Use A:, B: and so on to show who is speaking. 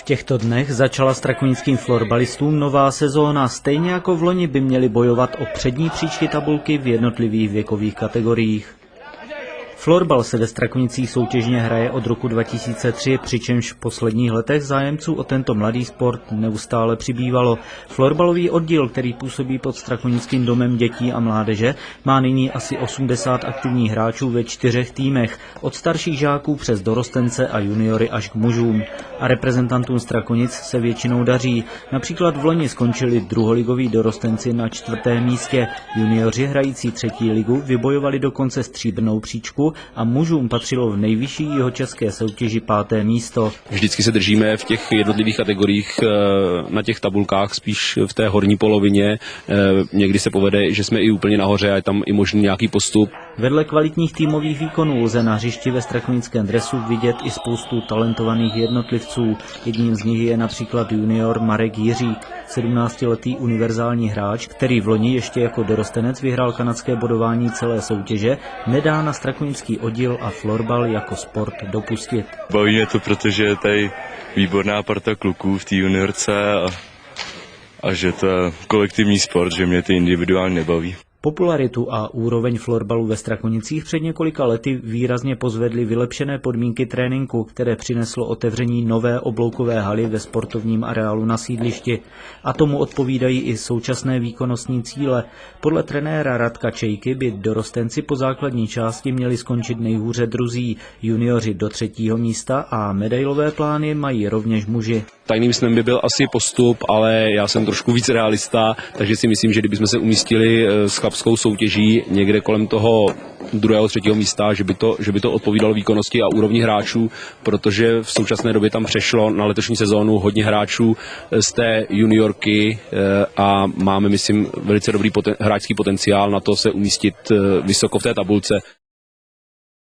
A: V těchto dnech začala strakonickým florbalistům nová sezóna. Stejně jako v loni by měli bojovat o přední příčky tabulky v jednotlivých věkových kategoriích. Florbal se ve Strakonicích soutěžně hraje od roku 2003, přičemž v posledních letech zájemců o tento mladý sport neustále přibývalo. Florbalový oddíl, který působí pod Strakonickým domem dětí a mládeže, má nyní asi 80 aktivních hráčů ve 4 týmech, od starších žáků přes dorostence a juniory až k mužům. A reprezentantům Strakonic se většinou daří. Například v loni skončili druholigoví dorostenci na 4. místě. Junioři hrající 3. ligu vybojovali dokonce stříbrnou příčku a mužům patřilo v nejvyšší jihočeské soutěži 5. místo.
B: Vždycky se držíme v těch jednotlivých kategoriích na těch tabulkách, spíš v té horní polovině. Někdy se povede, že jsme i úplně nahoře a je tam i možný nějaký postup.
A: Vedle kvalitních týmových výkonů lze na hřišti ve strakonickém dresu vidět i spoustu talentovaných jednotlivců. Jedním z nich je například junior Marek Jiřík, 17letý univerzální hráč, který v loni ještě jako dorostenec vyhrál kanadské bodování celé soutěže, nedá na strakonický oddíl a florbal jako sport dopustit.
C: Baví mě to, protože je tady výborná parta kluků v té juniorce a že to je kolektivní sport, že mě to individuálně nebaví.
A: Popularitu a úroveň florbalu ve Strakonicích před několika lety výrazně pozvedly vylepšené podmínky tréninku, které přineslo otevření nové obloukové haly ve sportovním areálu na sídlišti. A tomu odpovídají i současné výkonnostní cíle. Podle trenéra Radka Čejky by dorostenci po základní části měli skončit nejhůře druzí, junioři do 3. místa a medailové plány mají rovněž muži.
B: Tajným snem by byl asi postup, ale já jsem trošku víc realista, takže si myslím, že kdybychom se umístili s chlapskou soutěží někde kolem toho 2. 3. místa, že by to odpovídalo výkonnosti a úrovni hráčů, protože v současné době tam přešlo na letošní sezónu hodně hráčů z té juniorky a máme, myslím, velice dobrý hráčský potenciál na to se umístit vysoko v té tabulce.